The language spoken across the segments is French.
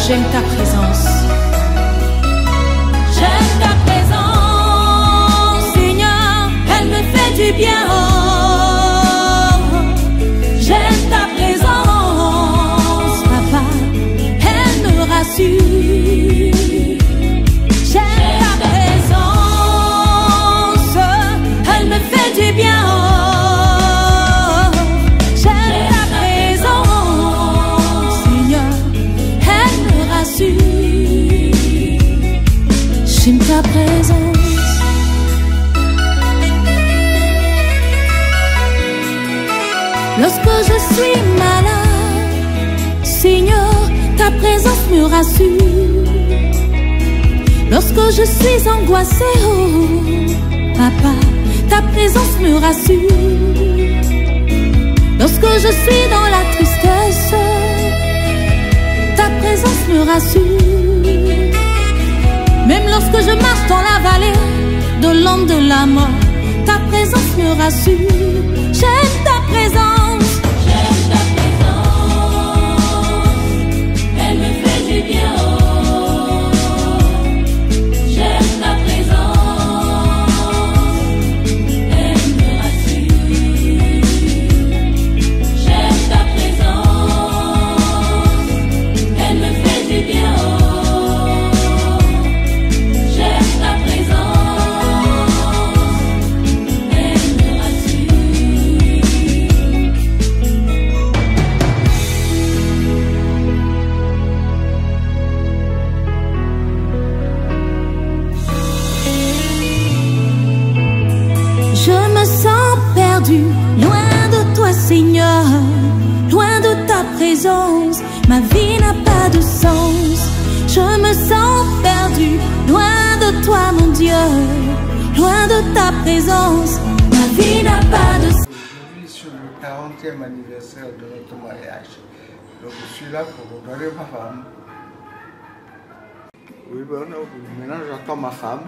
J'aime ta présence. J'aime ta présence, Seigneur. Elle me fait du bien. Oh, j'aime ta présence, Papa. Elle me rassure. J'aime ta présence. Elle me fait du bien. Oh, j'aime ta présence. Lorsque je suis malade, Seigneur, ta présence me rassure. Lorsque je suis angoissée, oh, Papa, ta présence me rassure. Lorsque je suis dans la tristesse, ta présence me rassure. Même lorsque je marche dans la vallée de l'ombre de la mort, ta présence me rassure. J'aime ta présence. J'aime ta présence. Elle me fait du bien. Oh, j'aime ta présence. Elle me rassure. J'aime ta présence. Elle me fait du bien. Oh, loin de toi, Seigneur, loin de ta présence, ma vie n'a pas de sens. Je me sens perdu, loin de toi, mon Dieu, loin de ta présence, ma vie n'a pas de sens. Aujourd'hui, sur le 40e anniversaire de notre mariage, donc je suis là pour honorer ma femme. Oui, bon, maintenant j'attends ma femme.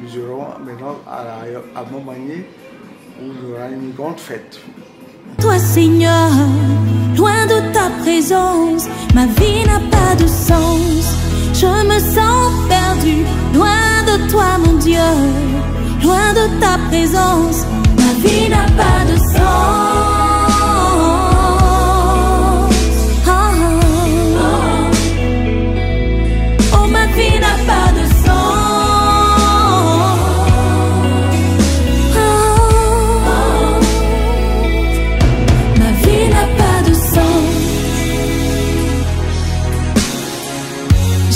Nous aurons maintenant à Montmagny où il y aura une grande fête. Toi, Seigneur, loin de ta présence, ma vie n'a pas de sens. Je me sens perdu, loin de toi, mon Dieu, loin de ta présence, ma vie n'a pas de sens. Oh, oh, oh. Oh, ma vie n'a pas de sens.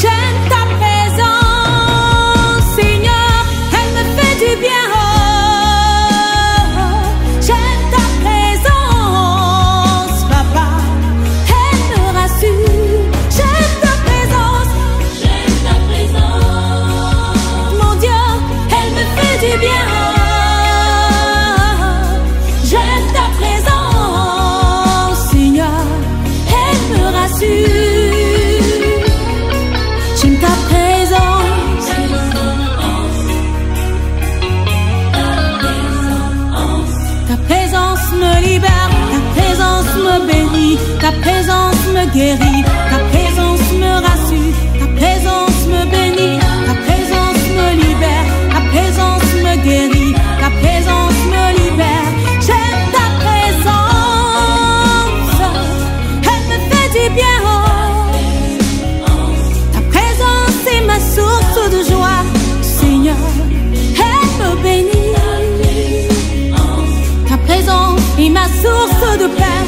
J'aime ta présence. rassure. J'aime ta présence. Ta présence me libère, ta présence me bénit, ta présence me guérit, ta présence me rassure, ta présence me bénit, ta présence me libère, ta présence me guérit, ta présence me libère. J'aime ta présence, elle me fait du bien. Ta présence est ma source de joie, Seigneur, elle me bénit. Ta présence est ma source de paix.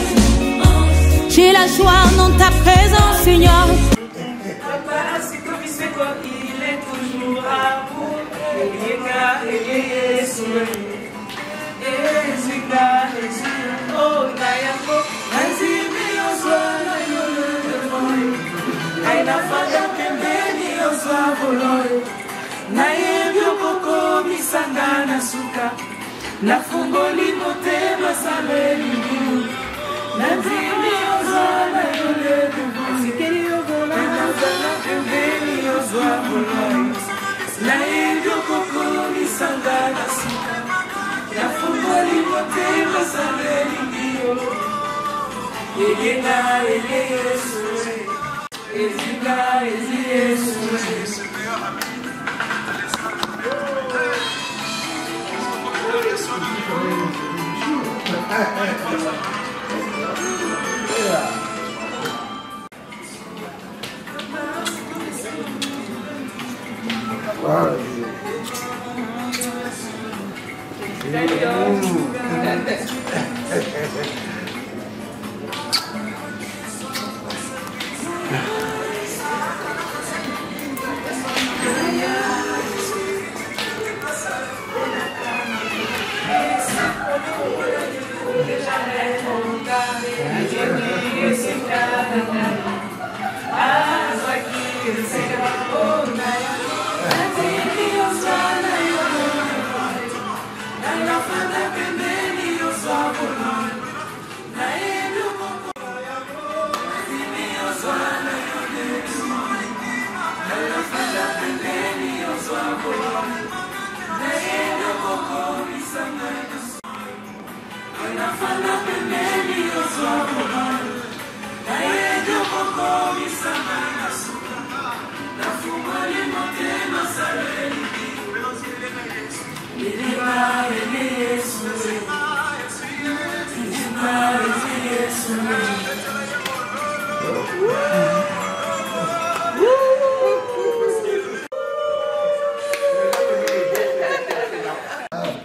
J'ai la joie dans ta présence, Seigneur. Papa, si tu fais quoi, il est toujours à bout. Na fungoli motema saleli Nanzimi ozana yole Sikeri ogola Nanzana pembeni ozwa bolai Na ebyo koko misangana suka Na fungoli motema saleli Egenga ele Yesu Ezinga ezi Yesu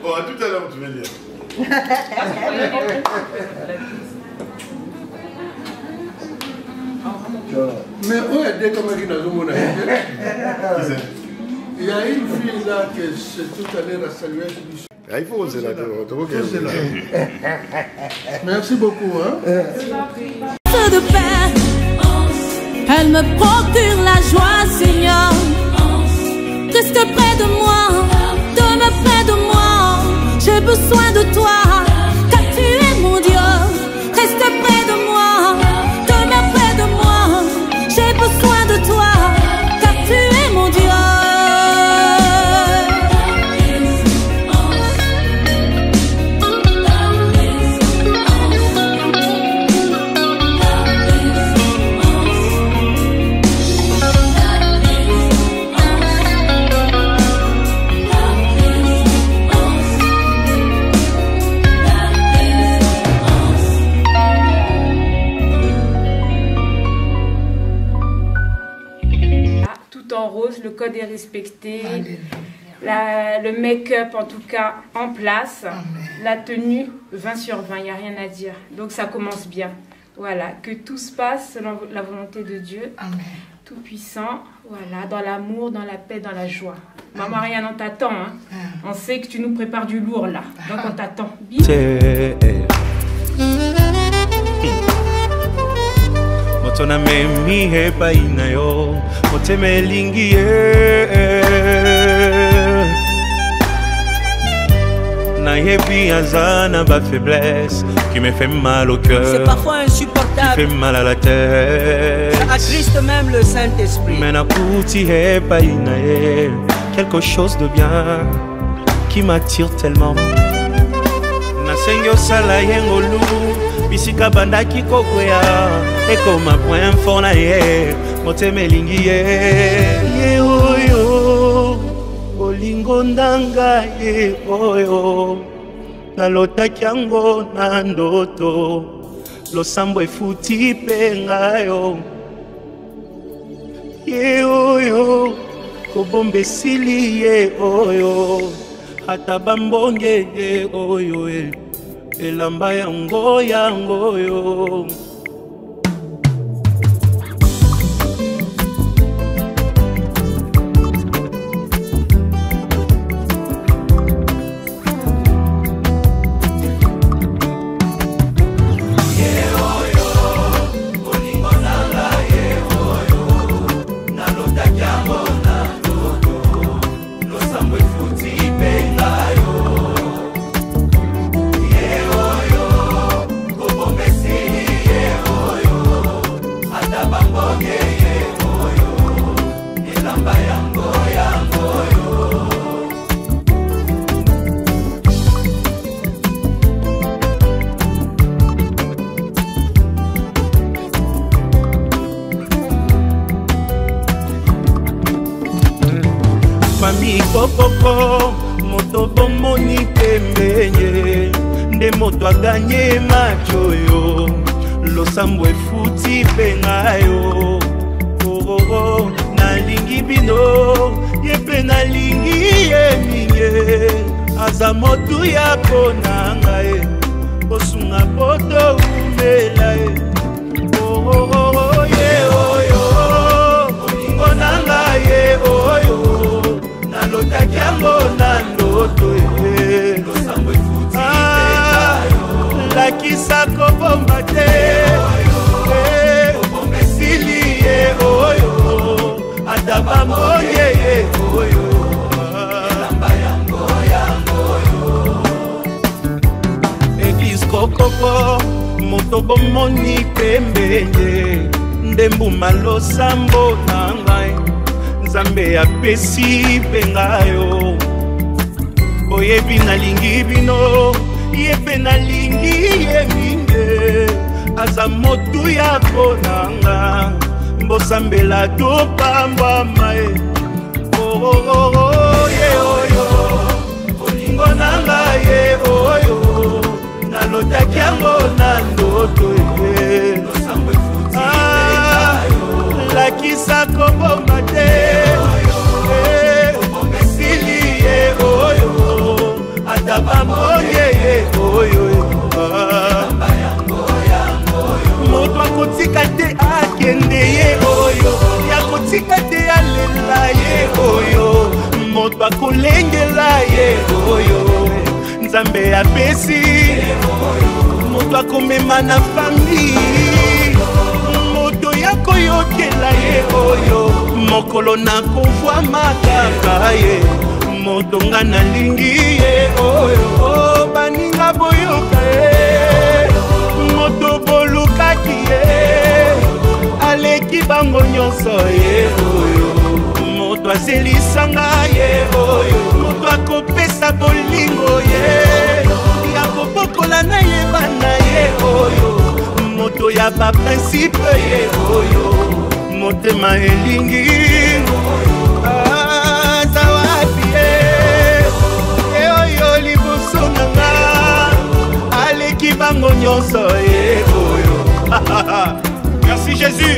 Bon, à tout à l'heure, tu veux dire. Mais où est dès comme il y a une fille là que c'est tout à l'heure à saluer. Il faut oser la Merci beaucoup. Hein? De paix, elle me procure la joie, Seigneur. Reste près de moi, demeure près de moi. J'ai besoin de toi, car tu es mon Dieu. Reste près de moi, demeure près de moi. J'ai besoin de toi, car tu es mon Dieu. En rose, le code est respecté, le make-up en tout cas en place, la tenue 20 sur 20, il n'y a rien à dire, donc ça commence bien. Voilà, que tout se passe selon la volonté de Dieu, tout puissant, voilà, dans l'amour, dans la paix, dans la joie. Maman Ariane, on t'attend, hein. On sait que tu nous prépares du lourd là, donc on t'attend. Bisous. Motona memi hepa inayo moteme lingi na yebi azana ba faiblesse qui me fait mal au cœur. C'est parfois insupportable qui fait mal à la tête. Ça attriste même le Saint-Esprit. Mais nakuti he painae, quelque chose de bien qui m'attire tellement. Nasengi osala yengolu, bisika bandaki kokwea, ekoma point fort na ye, motema elingi ye. Ye oyo, olingo ndanga ye oyo, nalotaki yango na ndoto, losambo efuti pe ngayo. Ye oyo, kobombe sili ye oyo, ata bambonge ye oyo elamba yango yango yo. Mami kokoko, moto bomoni pembenye, nde moto aganye macho yo, losambo efuti pengayo. Oh oh oh, nalingi bino, yepe nalingi ye minye, aza motu ya konanga ye, osunga poto umela ye. Oh oh oh, ye oyo, olingo nanga ye oyo, nalotaki yango na ndoto ye, losambo efuti pengayo. Lakisa kobomba te, kobomba esili ye oyo, ata bambonge ye oyo, elamba yango yango yo. Eglise kokoko, moto bomoni pembenye, nde mbuma losambo na ngai, Nzambe apesi pengayo. Oyebi nalingi bino, yepe nalingi ye minge, aza motu ya konanga, mbosambela topamba mae. Oh oh oh oh, ye oyo, olingo nanga ye oyo, nalotaki yango na ndoto ye, losambo efuti pengayo. Lakisa kobomba te, kobomba esili ye oyo, ata bambonge ye oyo, elamba yango yango yo. Moto akotika te akende ye oyo, yakotika te alela ye oyo, moto akolengela ye oyo, Nzambe apesi, moto akomema na famille, moto yakoyokela ye oyo, mokolo nakovwa makaka ye, moto nga nalingi ye oyo, baninga boyoka ye, moto bolukaki ye, aleki bango nyonso ye oyo, moto azelisanga ye oyo, moto akopesa bolingo ye, yakobokola na ye bana ye oyo, moto ya ba principe ye oyo, motema elingi azawapi ye oyo, liboso nanga aleki bango nyonso ye oyo. Merci Jésus.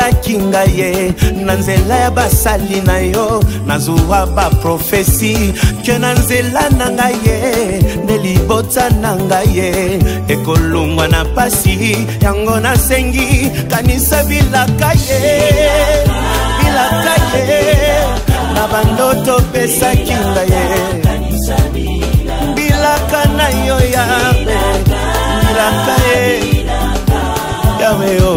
olaki ngai na nzela ya basali na yo nazwa baprofesi ke na nzela na ngai nde libota na ngai ekolongwa na pasi yango nasengi kanisa bilaka na bandoto pesaki ngai bilaka na yo yawe bilaka yawe yo.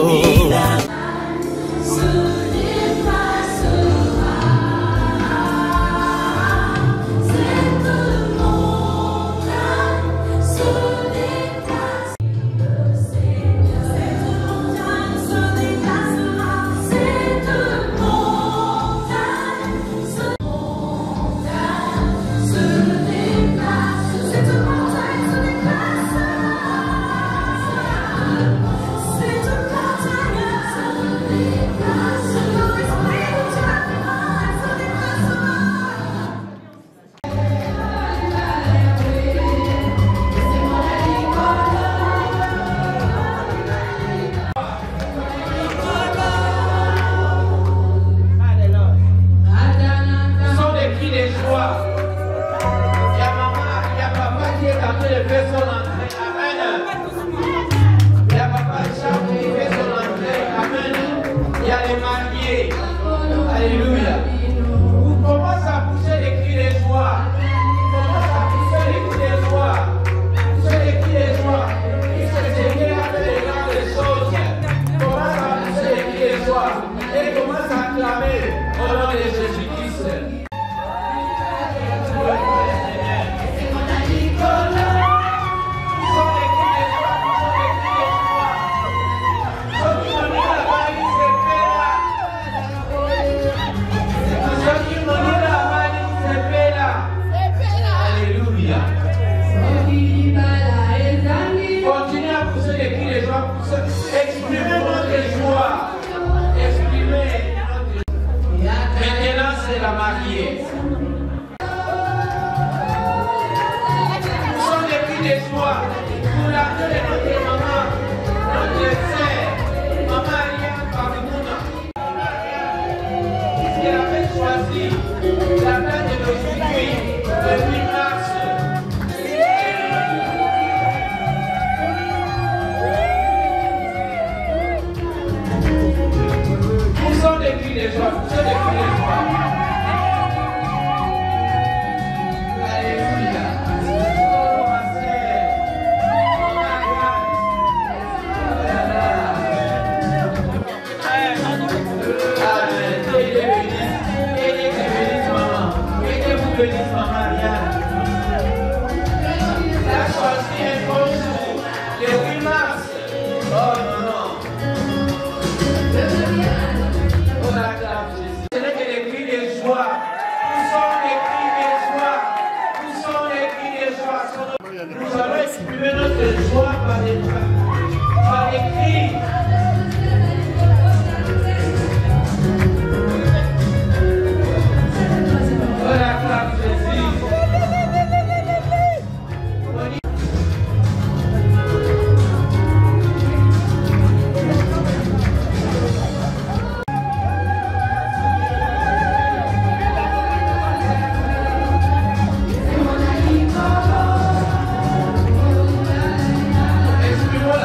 Exprimons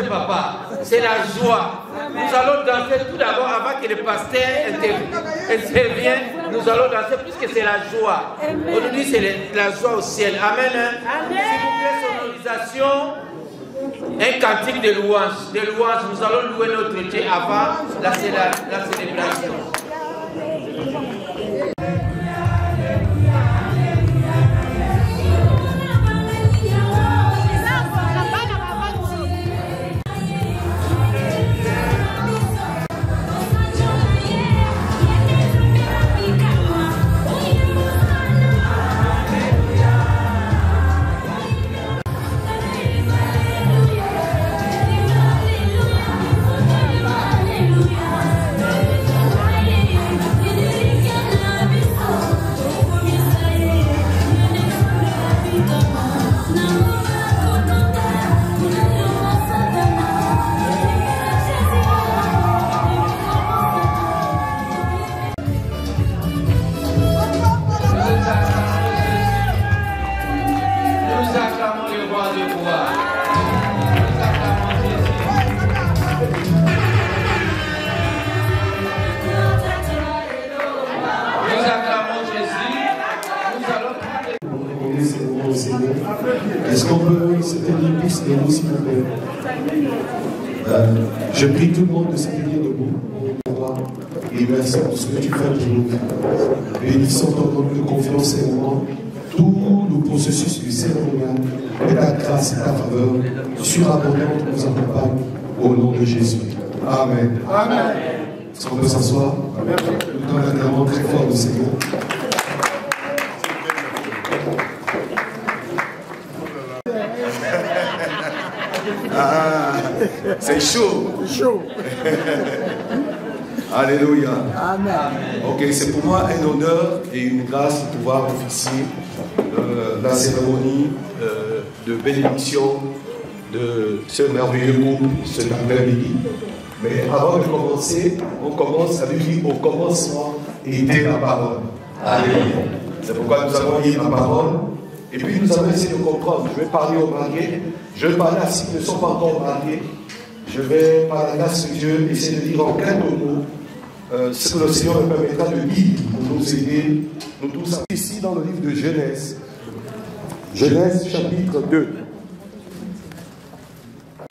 danser, papa. C'est la joie. Nous allons danser tout d'abord avant que le pasteur intervienne. Nous allons danser puisque c'est la joie. Aujourd'hui, c'est la joie au ciel. Amen. S'il vous plaît, sonorisation. Un cantique de louange. Nous allons louer notre Dieu avant la célébration. Est-ce qu'on peut se tenir plus debout, s'il vous plaît? Je prie tout le monde de se tenir debout. Et merci pour ce que tu fais pour nous. Bénissons ton nom de confiance et moment. Tout le processus du cérémonial et ta grâce et ta faveur surabondante nous accompagne au nom de Jésus. Amen. Amen. Est-ce qu'on peut s'asseoir? Nous donnons un acclamation très fort au Seigneur. Ah, c'est chaud. C'est chaud. Alléluia. Amen. Ok, c'est pour moi un honneur et une grâce de pouvoir officier la cérémonie de bénédiction de ce merveilleux groupe cet après-midi. Mais avant de commencer, on commence avec lui au commencement était la parole. Alléluia. C'est pourquoi nous avons dit la parole. Et puis nous allons essayer de comprendre. Je vais parler aux mariés. Je vais parler à ceux qui ne sont pas encore mariés. Je vais, par la grâce de Dieu, essayer de dire en quelques mots ce que le Seigneur me permettra de dire pour nous aider, nous tous. Ici dans le livre de Genèse. Genèse chapitre 2.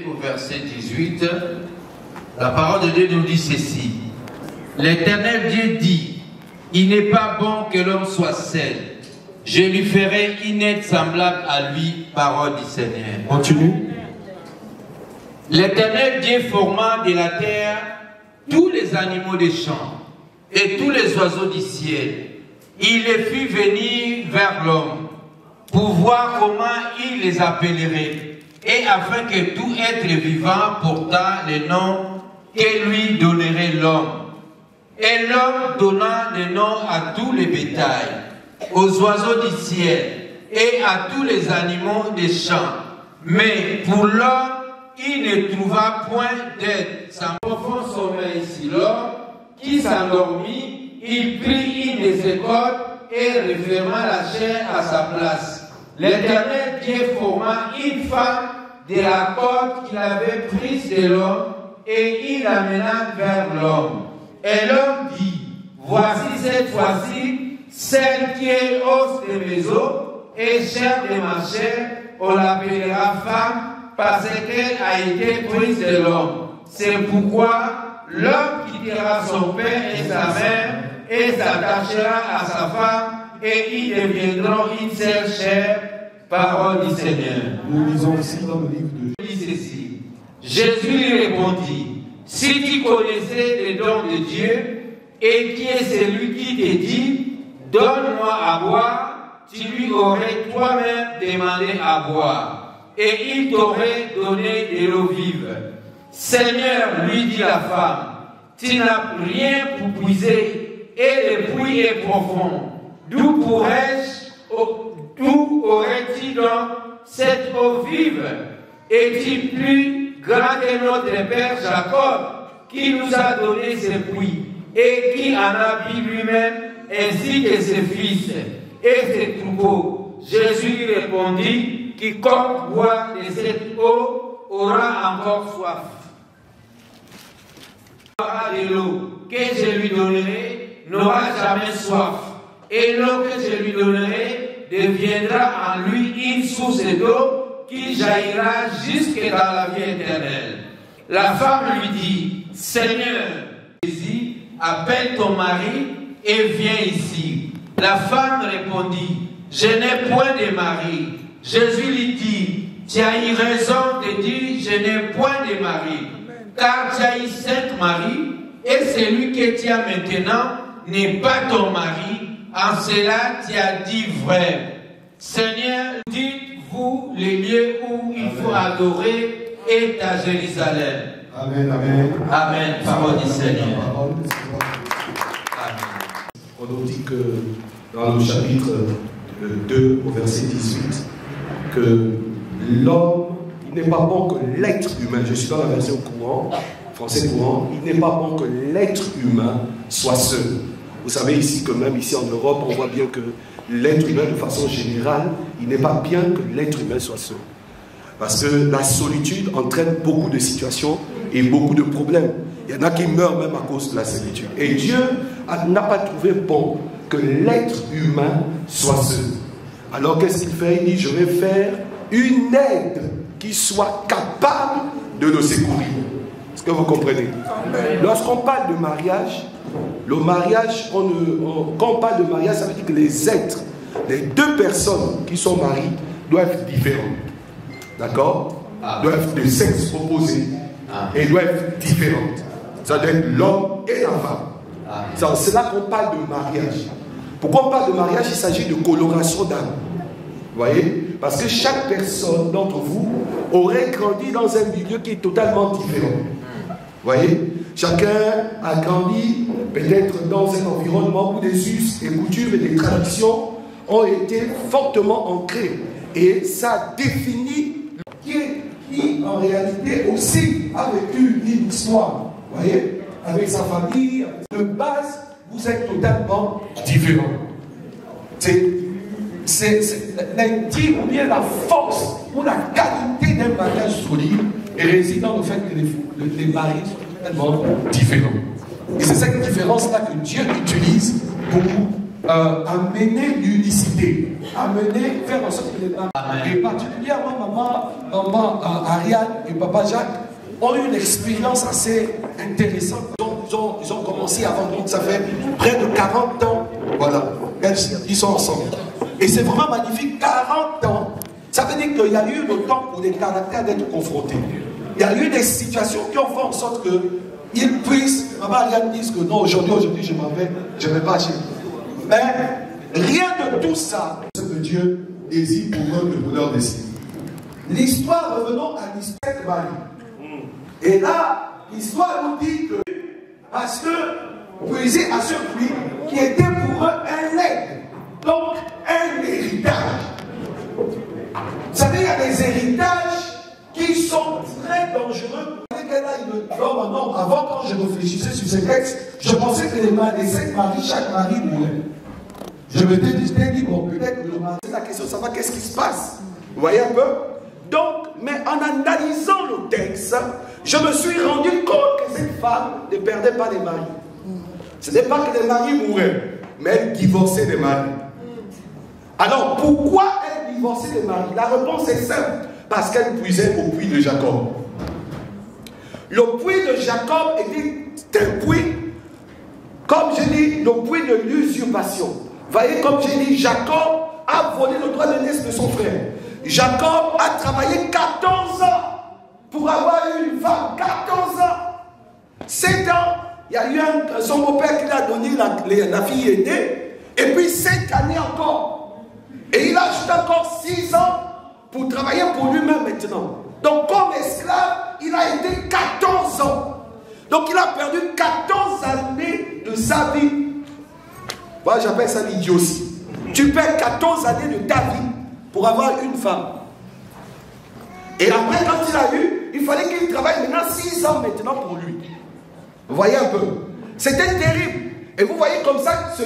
Au verset 18, la parole de Dieu nous dit ceci. L'Éternel Dieu dit, il n'est pas bon que l'homme soit seul. Je lui ferai une aide semblable à lui, parole du Seigneur. Continue. L'Éternel Dieu forma de la terre tous les animaux des champs et tous les oiseaux du ciel. Il les fit venir vers l'homme pour voir comment il les appellerait et afin que tout être vivant portât le nom que lui donnerait l'homme. Et l'homme donna le nom à tous les bétails, aux oiseaux du ciel et à tous les animaux des champs. Mais pour l'homme, il ne trouva point d'aide. Sans profond sommeil ici, l'homme qui s'endormit, il prit une de ses cordes et referma la chair à sa place. L'Éternel Dieu forma une femme de la corde qu'il avait prise de l'homme et il l'amena vers l'homme. Et l'homme dit, voici cette fois-ci, celle qui est os de mes os et chair de ma chair, on l'appellera femme parce qu'elle a été prise de l'homme. C'est pourquoi l'homme quittera son père et sa mère et s'attachera à sa femme et ils deviendront une seule chair. Parole du Seigneur. Nous lisons ici dans le livre de Jésus. Jésus lui répondit, si tu connaissais les dons de Dieu et qui est celui qui te dit, donne-moi à boire, tu lui aurais toi-même demandé à boire, et il t'aurait donné de l'eau vive. Seigneur, lui dit la femme, tu n'as rien pour puiser, et le puits est profond. D'où aurais-tu donc cette eau vive? Es-tu plus grand que notre père Jacob, qui nous a donné ce puits, et qui en a bu lui-même, ainsi que ses fils et ses troupeaux? Jésus répondit, quiconque boit de cette eau aura encore soif. De l'eau que je lui donnerai n'aura jamais soif. Et l'eau que je lui donnerai deviendra en lui une source d'eau qui jaillira jusque dans la vie éternelle. La femme lui dit, Seigneur, Jésus, appelle ton mari et viens ici. La femme répondit, je n'ai point de mari. Jésus lui dit, tu as eu raison de dire, je n'ai point de mari. Car tu as eu 5 maris, et celui que tu as maintenant n'est pas ton mari. En cela, tu as dit vrai. Seigneur, dites-vous les lieux où il faut adorer est à Jérusalem. Amen, amen. Amen. Parole du Seigneur. On nous dit que dans le chapitre 2 au verset 18, que l'homme, il n'est pas bon que l'être humain, je suis dans la version courant, français courant, il n'est pas bon que l'être humain soit seul. Vous savez ici que même ici en Europe, on voit bien que l'être humain de façon générale, il n'est pas bien que l'être humain soit seul. Parce que la solitude entraîne beaucoup de situations et beaucoup de problèmes. Il y en a qui meurent même à cause de la solitude. Et Dieu n'a pas trouvé bon que l'être humain soit seul. Alors qu'est-ce qu'il fait? Il dit, je vais faire une aide qui soit capable de le secourir. Est-ce que vous comprenez? Lorsqu'on parle de mariage, le mariage, quand on parle de mariage, ça veut dire que les êtres, les deux personnes qui sont mariées doivent être différentes. D'accord? Doivent être de sexe opposé et doivent être différentes. Ça doit être l'homme et la femme. C'est là qu'on parle de mariage. Pourquoi on parle de mariage? Il s'agit de coloration d'âme. Vous voyez? Parce que chaque personne d'entre vous aurait grandi dans un milieu qui est totalement différent. Vous voyez? Chacun a grandi peut-être dans un environnement où des us et coutumes et des traditions ont été fortement ancrées. Et ça définit qui en réalité aussi a vécu une histoire. Vous voyez? Avec sa famille. De base, vous êtes totalement différents. C'est l'intime ou bien la force ou la qualité d'un mariage solide et réside dans le fait que les maris sont totalement différents. Et c'est cette différence-là que Dieu utilise pour amener l'unicité, faire en sorte que les maris, et particulièrement maman Ariane et papa Jacques, ont eu une expérience assez intéressante. Ils ont commencé avant, donc ça fait près de 40 ans. Voilà, ils sont ensemble. Et c'est vraiment magnifique, 40 ans. Ça veut dire qu'il y a eu le temps pour les caractères d'être confrontés. Il y a eu des situations qui ont fait en sorte qu'ils puissent, maman Ariane dise que non, aujourd'hui je m'en vais, je ne vais pas chez vous. Mais rien de tout ça, ce que Dieu désire pour eux, le bonheur des signes. L'histoire, revenons à l'histoire de Marie. Et là, l'histoire nous dit que, parce que, puiser à ce fruit qui était pour eux un legs, donc un héritage. Vous savez, il y a des héritages qui sont très dangereux. Avant, quand je réfléchissais sur ces textes, je pensais que les 7 maris, chaque mari mourait. Je me disais, bon, peut-être que le mari, c'est la question de savoir qu'est-ce qui se passe. Vous voyez un peu? Donc, mais en analysant le texte, je me suis rendu compte que cette femme ne perdait pas les maris. Ce n'est pas que les maris mouraient, mais elle divorçait des maris. Alors, pourquoi elle divorçait des maris? La réponse est simple. Parce qu'elle puisait au puits de Jacob. Le puits de Jacob était un puits, comme je dis, le puits de l'usurpation. Voyez, comme j'ai dit, Jacob a volé le droit de naissance de son frère. Jacob a travaillé 14 ans pour avoir une femme. 14 ans. 7 ans, il y a eu son beau-père qui lui a donné la fille aînée. Et puis 7 années encore. Et il a ajouté encore 6 ans pour travailler pour lui-même maintenant. Donc comme esclave, il a été 14 ans. Donc il a perdu 14 années de sa vie. Moi j'appelle ça l'idiotie. Tu perds 14 années de ta vie pour avoir une femme. Et après quand il a eu, il fallait qu'il travaille maintenant 6 ans maintenant pour lui. Vous voyez un peu? C'était terrible. Et vous voyez comme ça, ce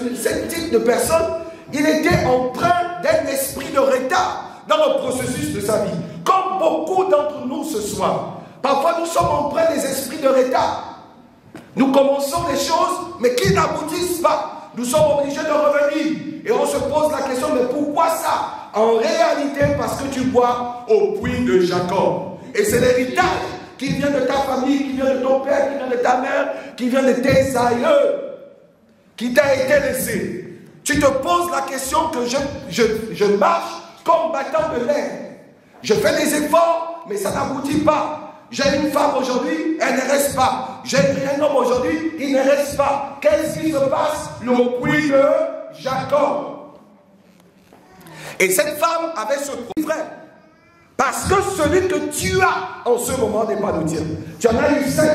type de personne, il était empreint d'un esprit de retard dans le processus de sa vie. Comme Comme beaucoup d'entre nous ce soir, parfois nous sommes empreints des esprits de retard. Nous commençons des choses, mais qui n'aboutissent pas. Nous sommes obligés de revenir. Et on se pose la question, mais pourquoi ça? En réalité, parce que tu bois au puits de Jacob. Et c'est l'héritage qui vient de ta famille, qui vient de ton père, qui vient de ta mère, qui vient de tes aïeux, qui t'a été laissé. Tu te poses la question que je marche comme battant de l'air. Je fais des efforts, mais ça n'aboutit pas. J'ai une femme aujourd'hui, elle ne reste pas. J'ai un homme aujourd'hui, il ne reste pas. Qu'est-ce qui se passe? Le puits de Jacob. Et cette femme avait ce frère. Parce que celui que tu as en ce moment n'est pas le tien. Tu en as eu 5,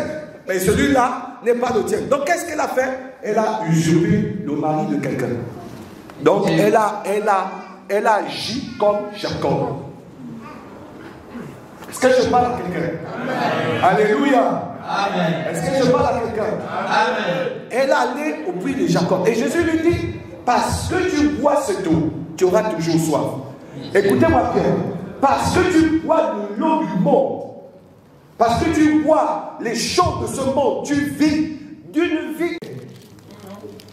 mais celui-là n'est pas le tien. Donc qu'est-ce qu'elle a fait? Elle a usurpé le mari de quelqu'un. Donc elle a agi comme Jacob. Est-ce que je parle à quelqu'un? Alléluia. Amen. Est-ce que je parle à quelqu'un? Amen. Elle allait au puits de Jacob. Et Jésus lui dit, parce que tu bois cette eau, tu auras toujours soif. Écoutez-moi bien. Parce que tu bois de l'eau du monde, parce que tu bois les choses de ce monde, tu vis d'une vie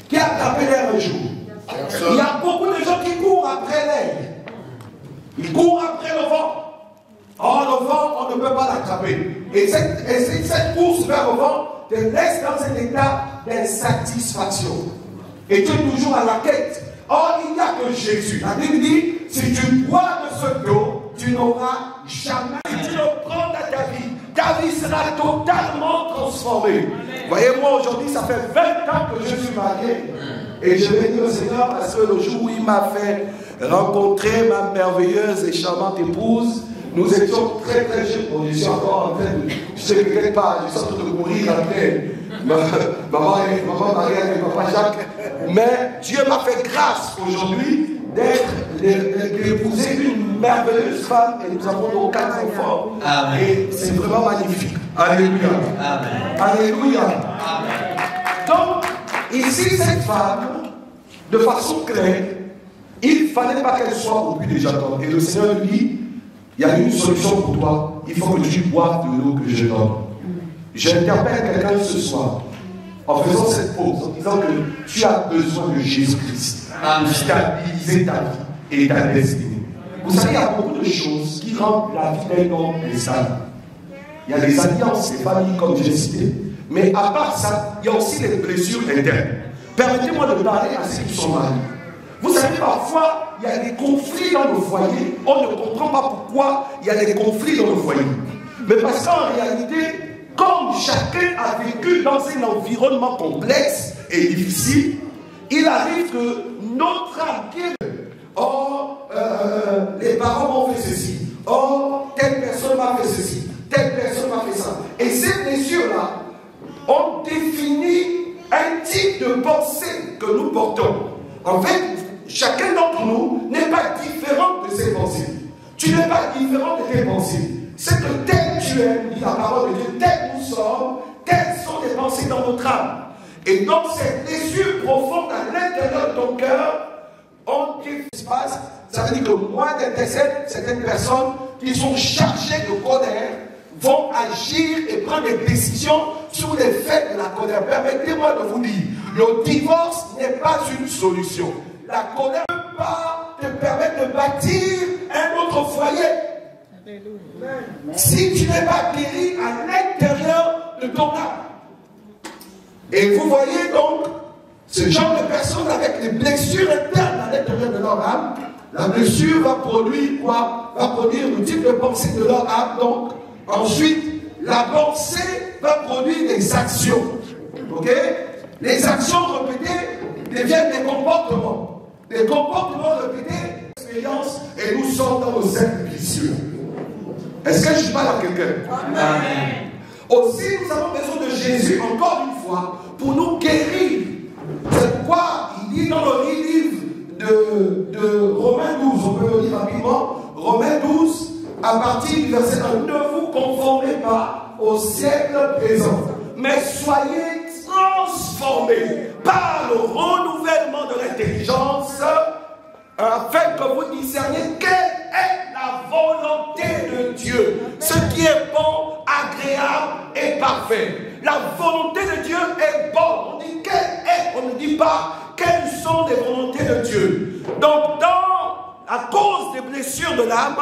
qui a attrapé l'air un jour. Il y a beaucoup de gens qui courent après l'air. Ils courent après le vent. Or, le vent, on ne peut pas l'attraper. Et cette course vers le vent te laisse dans un état d'insatisfaction. Et tu es toujours à la quête. Or, il n'y a que Jésus. La Bible dit, si tu bois de ce eau, tu n'auras jamais. Si tu le prends dans ta vie sera totalement transformée. Voyez-moi, aujourd'hui, ça fait 20 ans que je suis marié. Et je vais dire au Seigneur, parce que le jour où il m'a fait rencontrer ma merveilleuse et charmante épouse, nous étions très très jeunes. Je suis encore en train de... Je sais que quelque part, je suis en train de mourir après. Maman Marianne et papa Jacques. Mais Dieu m'a fait grâce aujourd'hui d'épouser une merveilleuse femme et nous avons nos 4 enfants. Amen. Et c'est vraiment magnifique. Alléluia. Amen. Alléluia. Amen. Donc, ici, cette femme, de façon claire, il ne fallait pas qu'elle soit au puits de Jacob. Et le Seigneur lui dit, il y a une solution pour toi. Il faut que tu boives de l'eau que je donne. J'interpelle quelqu'un ce soir en faisant cette pause, en disant que tu as besoin de Jésus-Christ pour stabiliser ta vie et ta destinée. Vous savez, il y a beaucoup de choses qui rendent la vie d'un homme stable. Il y a des alliances, des familles, comme j'ai cité. Mais à part ça, il y a aussi les blessures internes. Permettez-moi de parler à ceux qui sont mariés. Vous savez, parfois, il y a des conflits dans le foyer. On ne comprend pas pourquoi il y a des conflits dans le foyer. Mais parce qu'en réalité, comme chacun a vécu dans un environnement complexe et difficile, il arrive que notre âme, les parents m'ont fait ceci, telle personne m'a fait ceci, telle personne m'a fait ça. Et ces blessures-là ont défini un type de pensée que nous portons. En fait, chacun d'entre nous n'est pas différent de ses pensées. Tu n'es pas différent de tes pensées. C'est que tel tu es, dit la parole de Dieu, tel nous sommes, telles sont les pensées dans notre âme. Et donc cette blessure profonde à l'intérieur de ton cœur, qu'est-ce qui se passe? Ça veut dire que moi d'intercède, certaines personnes qui sont chargées de colère vont agir et prendre des décisions sur les faits de la colère. Permettez-moi de vous dire, le divorce n'est pas une solution. La colère ne peut pas te permettre de bâtir un autre foyer. Si tu n'es pas guéri à l'intérieur de ton âme. Et vous voyez donc ce genre de personnes avec des blessures internes à l'intérieur de leur âme. La blessure va produire quoi? Va produire le type de pensée de leur âme. Donc ensuite, la pensée va produire des actions. Ok? Les actions répétées deviennent des comportements. Des comportements répétés, expérience, et nous sommes dans le cercle vicieux. Est-ce que je parle à quelqu'un? Amen. Aussi, nous avons besoin de Jésus, encore une fois, pour nous guérir. C'est pourquoi il dit dans le livre de Romains 12, on peut le lire rapidement, Romains 12, à partir du verset 1, ne vous conformez pas au siècle présent, mais soyez transformés par le renouvellement de l'intelligence, afin que vous discerniez quelle est la volonté de Dieu? Ce qui est bon, agréable et parfait. La volonté de Dieu est bonne. On dit quelle est, on ne dit pas quelles sont les volontés de Dieu. Donc, à cause des blessures de l'âme,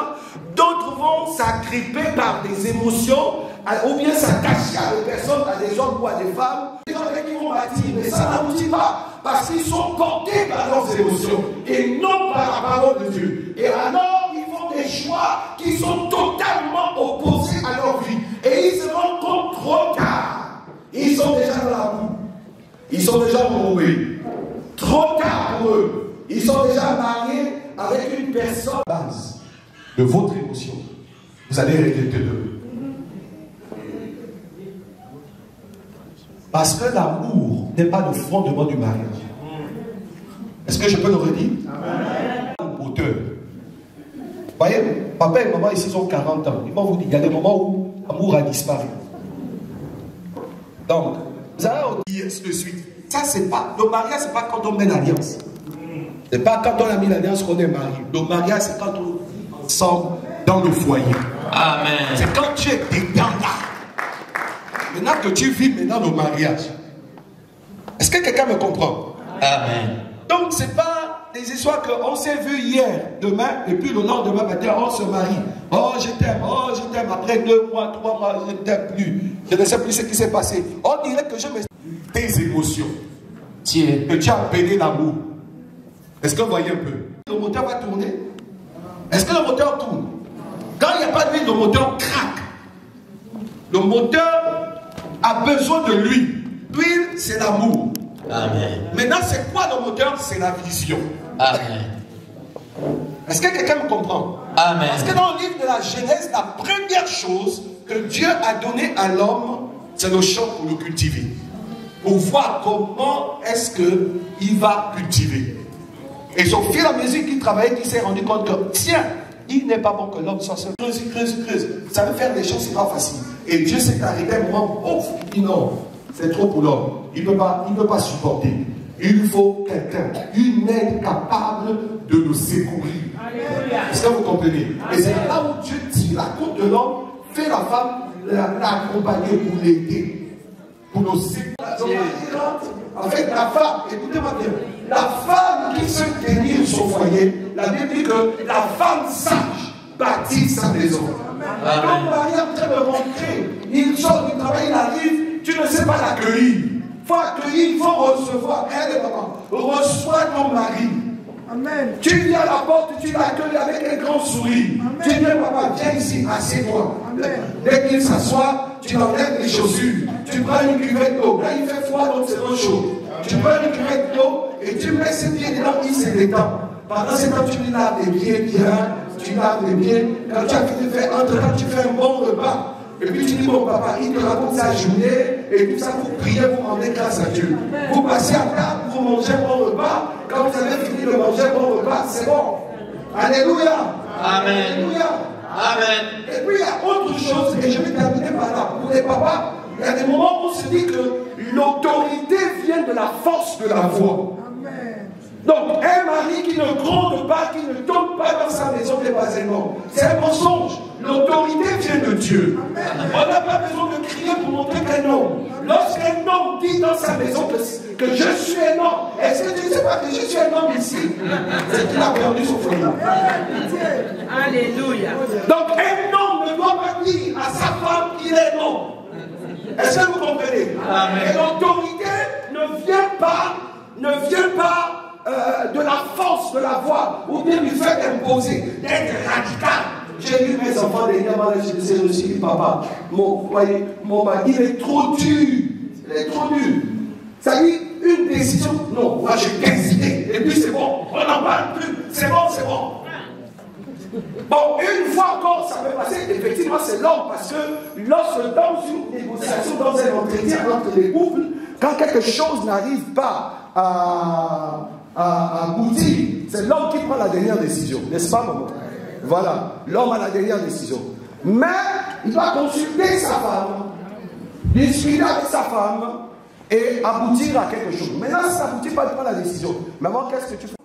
d'autres vont s'agripper par des émotions ou bien s'attacher à des personnes, à des hommes ou à des femmes. Les gens avec qui vont bâtir, mais ça n'aboutit pas parce qu'ils sont portés par leurs émotions et non par la parole de Dieu. Et alors, ils font des choix qui sont totalement opposés à leur vie. Et ils se rendent compte trop tard. Ils sont déjà dans la boue. Ils sont déjà roués. Trop tard pour eux. Ils sont déjà mariés avec une personne. Base de votre émotion, vous allez regretter d'eux. Parce que l'amour n'est pas le fondement du mariage. Est-ce que je peux le redire? Auteur. Vous voyez, papa et maman ici ont 40 ans. Ils vont vous dire, il y a des moments où l'amour a disparu. Donc, vous allez dire ainsi de suite. Ça, c'est pas. Le mariage, c'est pas quand on met l'alliance. C'est pas quand on a mis l'alliance qu'on est marié. Le mariage, c'est quand on est ensemble dans le foyer. Amen. C'est quand tu es dedans là. Maintenant que tu vis maintenant le mariage. Est-ce que quelqu'un me comprend? Amen. Donc, c'est pas des histoires qu'on s'est vu hier, demain, et puis le lendemain matin, on se marie. Oh, je t'aime, oh, je t'aime. Après 2 mois, 3 mois, je ne t'aime plus. Je ne sais plus ce qui s'est passé. On dirait que je me... Tes émotions. Que tu as appelé l'amour. Est-ce que vous voyez un peu? Le moteur va tourner? Est-ce que le moteur tourne? Quand il n'y a pas d'huile, le moteur craque. Le moteur a besoin de l'huile. L'huile, c'est l'amour. Amen. Maintenant, c'est quoi le moteur? C'est la vision. Amen. Est-ce que quelqu'un me comprend? Amen. Parce que dans le livre de la Genèse, la première chose que Dieu a donnée à l'homme, c'est le champ pour le cultiver. Pour voir comment est-ce qu'il va cultiver. Et au fur et à mesure qu'il travaillait, il s'est rendu compte que, tiens, il n'est pas bon que l'homme soit seul. Creuse. Ça veut faire des choses, c'est pas facile. Et Dieu s'est arrêté à un moment, ouf, il dit non, c'est trop pour l'homme. Il ne peut pas supporter. Il faut quelqu'un, une aide capable de nous secourir. Est-ce que vous comprenez? Et c'est là où Dieu tire la côte de l'homme, fait la femme, l'accompagner pour l'aider, pour nous secourir. En fait, la femme, écoutez-moi bien, la femme qui se délire son foyer, la Bible dit que la femme sage bâtit sa maison. Quand Marie est en train de rentrer, il sort du travail, il arrive, tu ne sais pas l'accueillir. Il faut accueillir, il faut recevoir. Elle, maman, reçois ton mari. Amen. Tu viens à la porte, tu l'accueilles avec un grand sourire. Amen. Tu dis, papa, viens ici, assieds-toi. Dès qu'il s'assoit, tu enlèves les chaussures. Tu prends une cuvette d'eau. Là, il fait froid, donc c'est trop chaud. Tu prends une cuvette d'eau et tu mets ses pieds dedans, il se détend. Pendant ce temps, tu lui laves les pieds bien. Tu laves les pieds. Quand tu as fini de faire, entre-temps, tu fais un bon repas. Et puis tu dis, bon papa, il te raconte sa journée, et tout ça, vous priez, vous rendez grâce à Dieu. Vous passez à table, vous mangez un bon repas. Quand vous avez fini de manger un bon repas, c'est bon. Alléluia. Amen. Alléluia. Amen. Et puis il y a autre chose, et je vais terminer par là. Pour les papas, il y a des moments où on se dit que l'autorité vient de la force de la voix. Donc, un mari qui ne gronde pas, qui ne tombe pas dans sa maison n'est pas un homme. C'est un mensonge. L'autorité vient de Dieu. On n'a pas besoin de crier pour montrer qu'un homme. Lorsqu'un homme dit dans sa maison que je suis un homme, est-ce que tu ne sais pas que je suis un homme ici? C'est qu'il a perdu son foyer. Alléluia. Donc, un homme ne doit pas dire à sa femme qu'il est un homme. Est-ce que vous comprenez? Et l'autorité ne vient pas de la force de la voix, ou bien du fait d'imposer, d'être radical. J'ai vu mes enfants dernièrement, je me suis dit, papa, mon mari, il est trop dur. Il est trop dur. Ça dit, une décision, non, moi j'ai décidé, et puis c'est bon, on n'en parle plus, c'est bon, c'est bon. Bon, une fois encore, ça peut passer, effectivement c'est l'homme, parce que lorsque dans une négociation, dans un entretien entre les couples, quand quelque chose n'arrive pas à aboutir, c'est l'homme qui prend la dernière décision, n'est-ce pas, maman? Voilà, l'homme a la dernière décision. Mais il doit consulter sa femme, discuter avec sa femme et aboutir à quelque chose. Maintenant, si ça n'aboutit pas, il prend la décision. Maman, qu'est-ce que tu fais?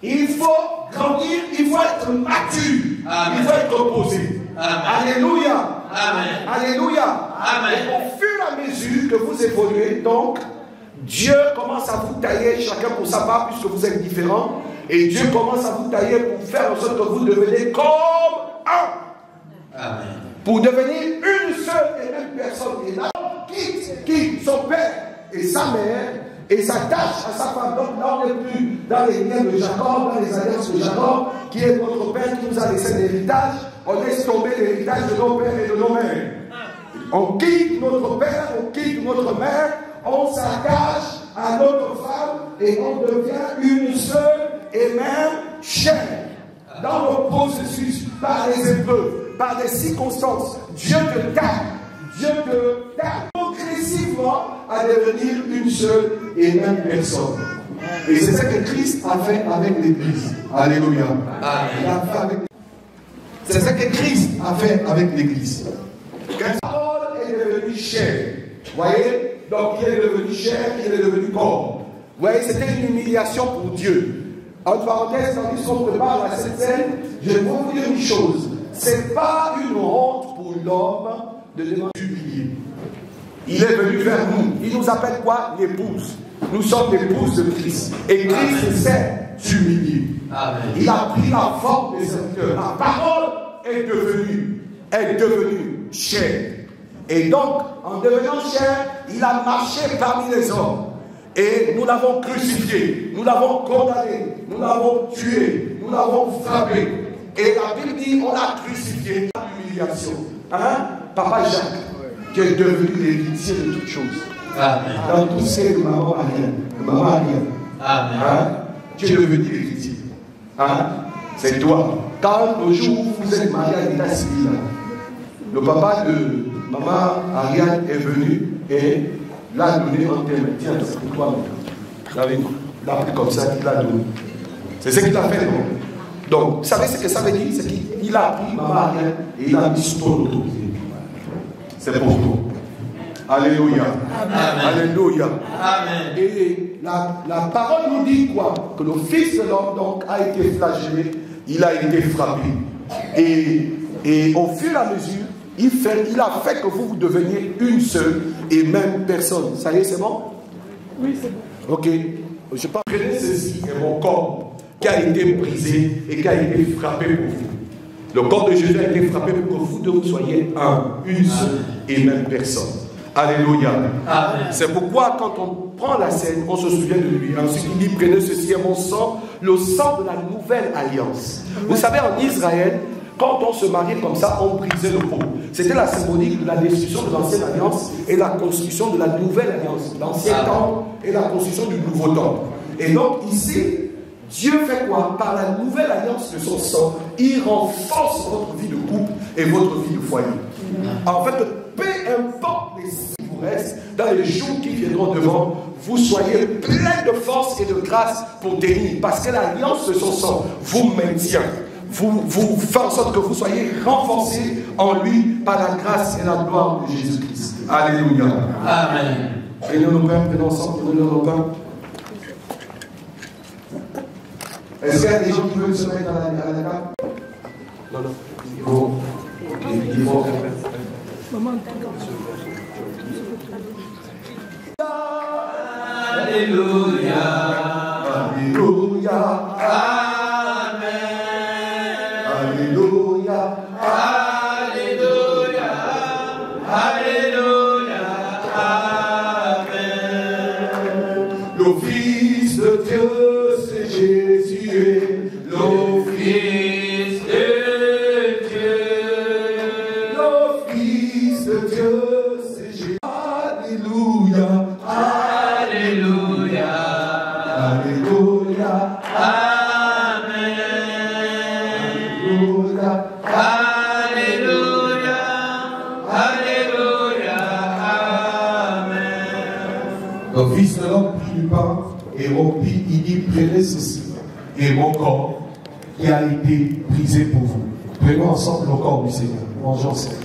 Il faut grandir, il faut être mature, il faut être reposé. Alléluia. Amen. Alléluia. Amen. Et au fur et à mesure que vous évoluez, donc, Dieu commence à vous tailler chacun pour sa part, puisque vous êtes différents. Et Dieu commence à vous tailler pour faire en sorte que vous deveniez comme un. Amen. Pour devenir une seule et même personne. Et là, quitte son père et sa mère et s'attache à sa femme. Donc là, on n'est plus dans les liens de Jacob, dans les alliances de Jacob, qui est notre père qui nous a laissé l'héritage. On laisse tomber l'héritage de nos pères et de nos mères. On quitte notre père, on quitte notre mère, on s'attache à notre femme et on devient une seule et même chair. Dans le processus, par les épreuves, par les circonstances, Dieu te taille progressivement à devenir une seule et même personne. Et c'est ça que Christ a fait avec l'Église. Alléluia. C'est ça que Christ a fait avec l'Église. Paul est devenu chair. Vous voyez? Donc il est devenu chair, il est devenu corps. Vous voyez, c'était une humiliation pour Dieu. Entre parenthèses, tandis qu'on prépare la Sainte Seine, je vais vous dire une chose. Ce n'est pas une honte pour l'homme de demander d'humilier. Il est venu vers nous. Il nous appelle quoi? L'épouse. Nous sommes l'épouse de Christ. Et Christ sait s'humilier. Il a pris la forme des serviteurs. La parole est devenue chair. Et donc, en devenant chair, il a marché parmi les hommes. Et nous l'avons crucifié, nous l'avons condamné, nous l'avons tué, nous l'avons frappé. Et la Bible dit, on l'a crucifié par l'humiliation. Hein? Papa Jacques, qui est devenu l'héritier de toutes choses. Amen. Dans tout ce que maman a rien. Amen. Hein? Tu es devenu héritier. Hein? C'est toi. Quand le jour où vous êtes marié à l'état civil, le papa de maman Ariane est venu et l'a donné en termes. Tiens, c'est pour toi maintenant. L'a pris comme ça, il l'a donné. C'est ce qu'il a fait, non? Donc, vous savez ce que ça veut dire? C'est qu'il a pris maman Ariane et il a mis sous ton autorité. C'est pour toi. Alléluia. Amen. Alléluia. Amen. Et la parole nous dit quoi? Que le Fils de l'homme donc a été flagellé, il a été frappé. Et au fur et à mesure, il a fait que vous deveniez une seule et même personne. Ça y est, c'est bon? Oui, c'est bon. Ok. Je pense que ceci est mon corps qui a été brisé et qui a été frappé pour vous. Le corps de Jésus a été frappé pour que vous deux soyez une seule et même personne. Alléluia. C'est pourquoi quand on prend la scène, on se souvient de lui. Ensuite il dit, prenez ceci est mon sang, le sang de la nouvelle alliance. Vous savez, en Israël, quand on se mariait comme ça, on brisait le pot. C'était la symbolique de la destruction de l'ancienne alliance et la construction de la nouvelle alliance. L'ancien temple et la construction du nouveau temple. Et donc ici, Dieu fait quoi? Par la nouvelle alliance de son sang, il renforce votre vie de couple et votre vie de foyer. En fait, peu importe les signes qui vous restent, dans les jours qui viendront devant, vous soyez plein de force et de grâce pour tenir. Parce que l'alliance de son sang vous maintient. Vous fait en sorte que vous soyez renforcés en lui par la grâce et la gloire de Jésus-Christ. Alléluia. Amen. Prenons nos pains, prenons ensemble, prenons nos pains. Est-ce qu'il y a des gens qui veulent se mettre à la table? Non, non. Il faut. Alléluia. Alléluia. Amen. Alléluia. Alléluia. Alléluia. Amen. Le Fils de Dieu, c'est Jésus. Le Fils de Dieu. Le Fils de Dieu, c'est Jésus. Alléluia. Alléluia. Alléluia. Amen. Alléluia. Alléluia. Alléluia. Amen. Le Fils de l'homme prit du pain et rompit, il dit, prenez ceci, et mon corps qui a été brisé pour vous. Prenons ensemble le corps du Seigneur. Mangeons ensemble.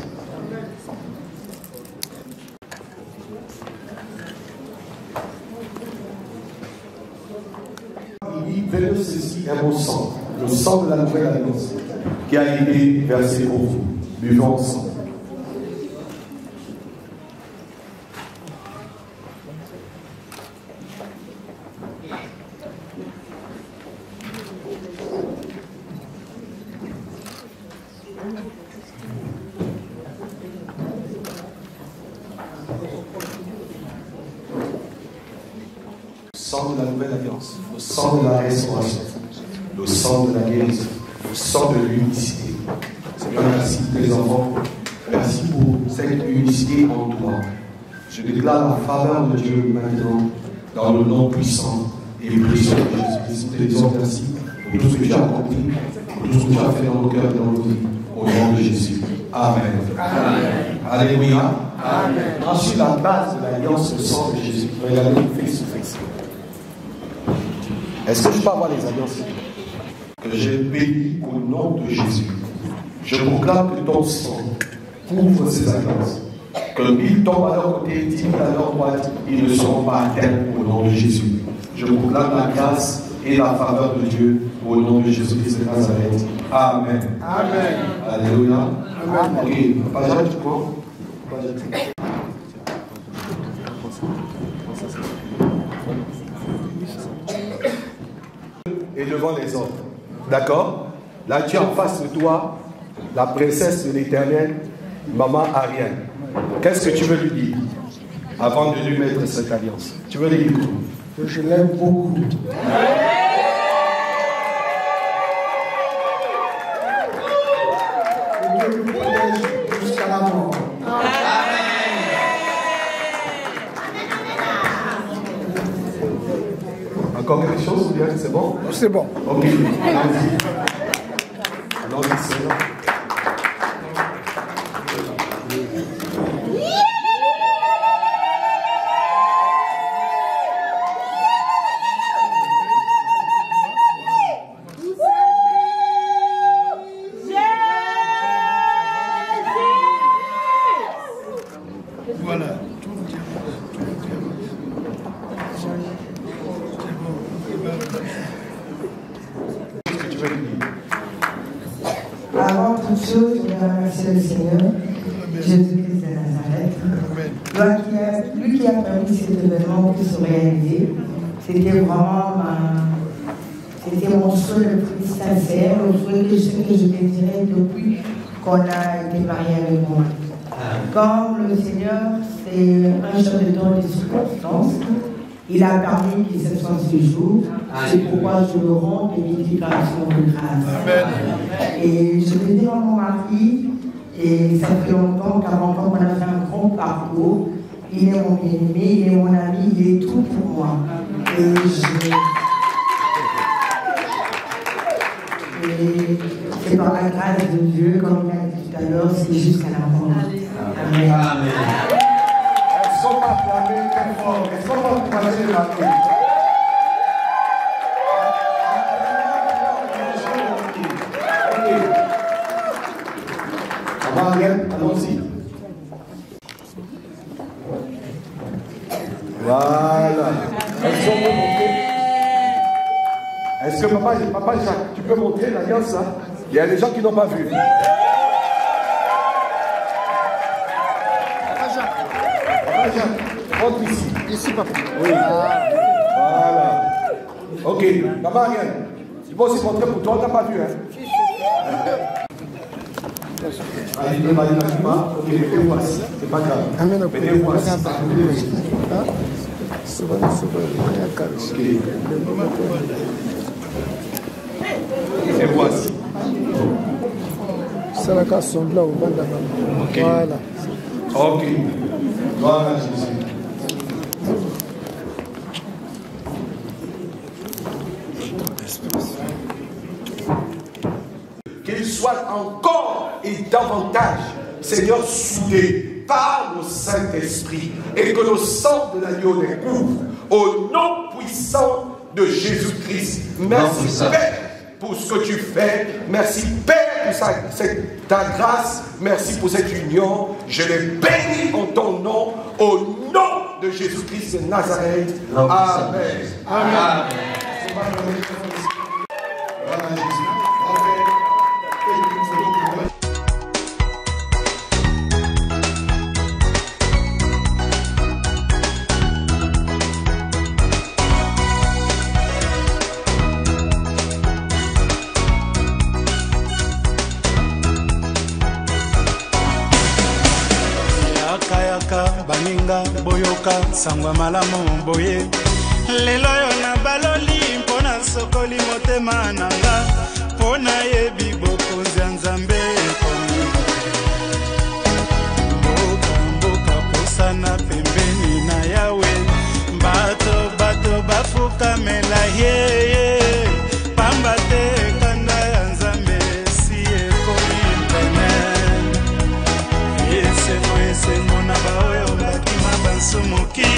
Il dit, venez saisir un beau sang, le sang de la nouvelle alliance, qui a été versé pour vous. Buvons ensemble. Le sang de la nouvelle alliance, le sang de la restauration, le sang de la guérison, le sang de l'unicité. Seigneur, merci pour les enfants, merci pour cette unicité en toi. Je déclare la faveur de Dieu maintenant, dans le nom puissant et précieux de Jésus-Christ. Nous te disons merci pour tout ce que tu as accompli, pour tout ce que tu as fait dans nos cœurs et dans nos vies, au nom de Jésus. Amen. Amen. Alléluia. Amen. Ensuite, la base de l'alliance, le sang de Jésus. Regardez, face to face. Est-ce que je peux avoir les alliances que j'ai bénies au nom de Jésus? Je proclame que ton sang couvre ces alliances. Que 1000 tombent à leur côté, 10 000 à leur droite, ils ne seront pas atteints au nom de Jésus. Je proclame la grâce et la faveur de Dieu au nom de Jésus-Christ de Nazareth. Amen. Amen. Alléluia. Amen. Ok, Papa Jacques, tu crois? Et devant les autres. D'accord? Là, tu as en face de toi la princesse de l'Éternel, Maman Ariane. Qu'est-ce que tu veux lui dire avant de lui mettre cette alliance? Tu veux lui dire que je l'aime beaucoup. Que Dieu le protège jusqu'à la mort. Encore quelque chose ou bien c'est bon? C'est bon. Ok, allons-y. Allons-y, Seigneur. Avant toute chose, je voudrais remercier le Seigneur, Jésus-Christ de Nazareth, lui qui a permis cet événement de se réaliser. C'était vraiment c'était mon souhait le plus sincère, le souhait que je désirais depuis qu'on a été mariés avec moi. Comme le Seigneur, c'est un chef de temps de circonstances, il a permis qu'il se soit ce jour. C'est pourquoi je le rends des multiplications de grâce. Amen. Et je vais dire à mon mari, et ça fait longtemps, 40 ans qu'on a fait un grand parcours. Il est mon bien-aimé, il est mon ami, il est tout pour moi. Et c'est par la grâce de Dieu, comme il a dit tout à l'heure, c'est jusqu'à la mort. Amen. Amen. Elles sont pas flammées très fort, elles sont pas croisées la main. Allons-y. Voilà. Est-ce que papa Jacques, tu peux montrer l'alliance là? Il y a des gens qui n'ont pas vu. Papa Jacques, montre ici. Ici, papa. Oui. Voilà. Ok. Maman Ariane, tu peux aussi montrer pour toi, on n'a pas vu, hein? Allez, ok, mettez-vous assis, c'est pas grave. Mettez-vous assis. Mettez-vous assis. C'est la casse là au bas de la main. Ok. Voilà. Ok. Voilà, Jésus. Qu'il soit encore et davantage, Seigneur, soudé par le Saint-Esprit et que le sang de l'agneau les couvre au nom puissant de Jésus-Christ. Merci Père pour ce que tu fais. Merci Père pour ta grâce. Merci pour cette union. Je les bénis en ton nom, au nom de Jésus-Christ de Nazareth. Amen. Amen. Baninga boyoka sangwa malamu boye lelo yo na baloli mpona sokoli motema nanga mpona yebi bokonzi ya Nzambe ekomi mboka posana pembeni na Yawe bato bafukamela ye pamba te kanda ya Nzambe si ekomi mpene esengo na baoyo bakima bansumuki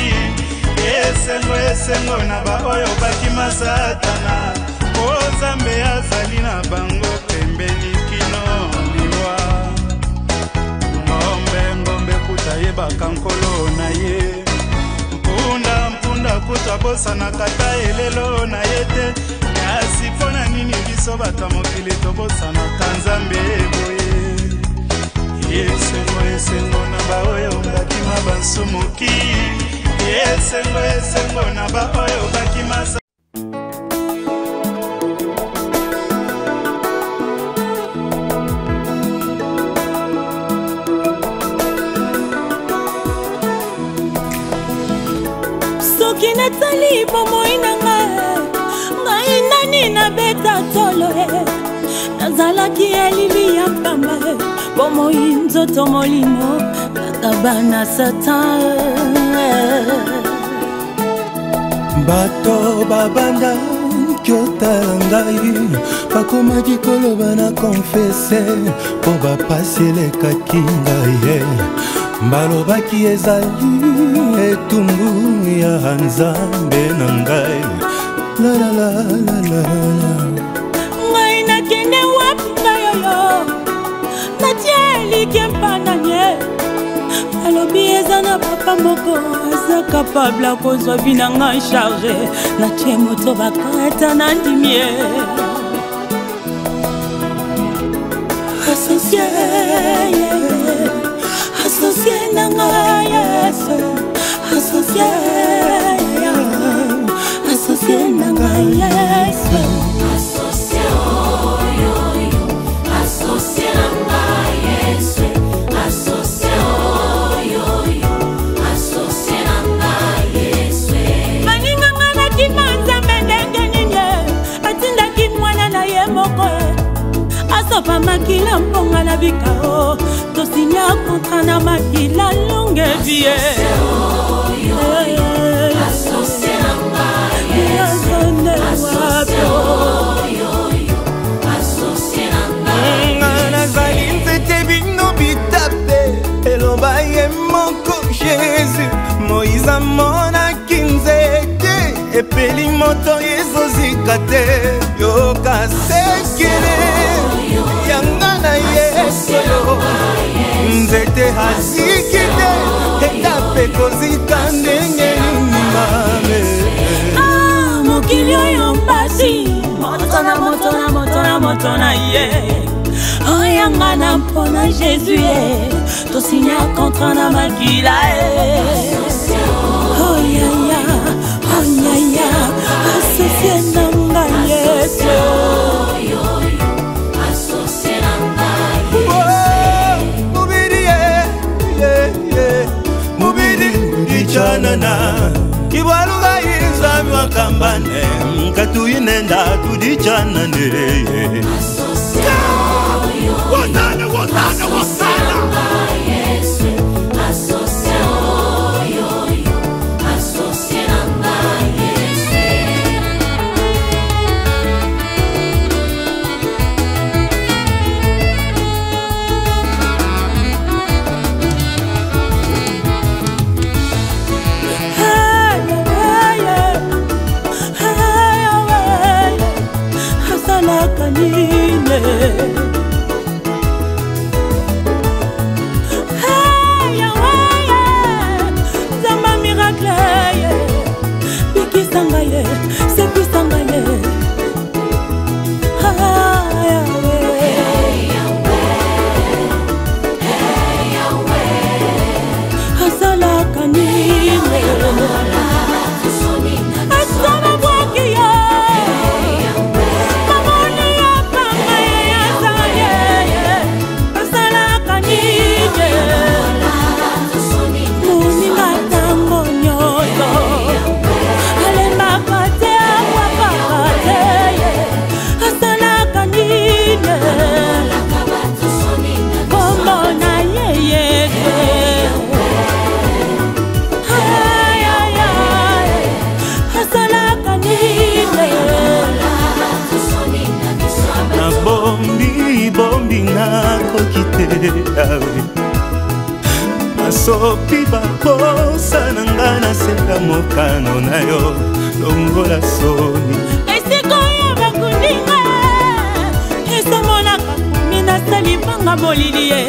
esengo na baoyo bakima Satana o Nzambe azali na bango pembeni kino liwa ngombe kuta yebaka nkolo na ye mpunda kuta bosana kata elelo na ye te kasi mpona nini biso bato mokili tobosana ka Nzambe boye esengo na baoyo bakima bansumuki esengo na baoyo bakima soki natali bomoi na ngai nani nabeta tolo nazalaki elili ya pamba bomoi nzoto molimo nakabana Satan bato babanda kyotala ngai bakomaki koloba na konfese po bapasi elekaki ngai balobaki ezali etumbu ya Nzambe na ngai ngai nakende wapika yoyo natie elike mpananye alobi eza na papa moko aza kapable akozwa vi na ngai charge natie moto bakata na ndimie Associé na ngai Yesu associé na ngai Yesu Asopa makila mponga na bikao tosinya kontra na makila longue vie associé na ngai associé na ngai nazali nzete bino bitape eloba ye moko Jésus Moïse amonaki nzete epeli moto ezozika te yoka sekele yanga na Yesu nzete hasiki te etape kozika ndenge nimame mokili oyo mpasi moto na ye oyanga na mpona Jésus ye tosinya kontra na makila oyaya associé na ngai Yesu chanana kibaluga Nzambe wakambane mkatu inenda tudichanane watana soki bakosana nga naseka mokano na yo longola soni esika oyo bakundinga esomonaka minasali banga molili ye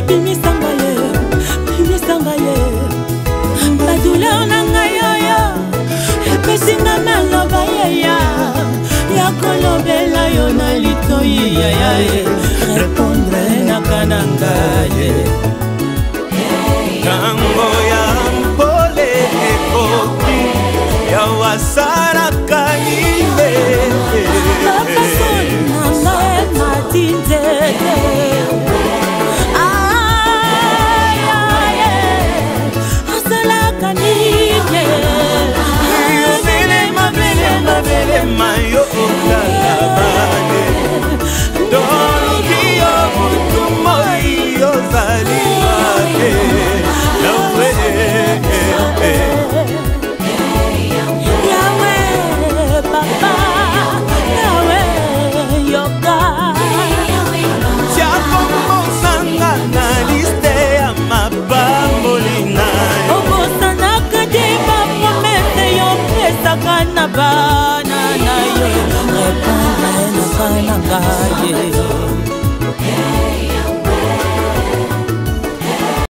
bimisanga ye baduleur na ngai oyo epesinga maloba yeya ya kolobela yo na litoyi yaya ye repondre nakana ngaye ntango ya mpole ekoki ya wasalaka nime bakasoni na ngai matindete asalaka nine belema yo okalabane dongi yo mutu moi ozali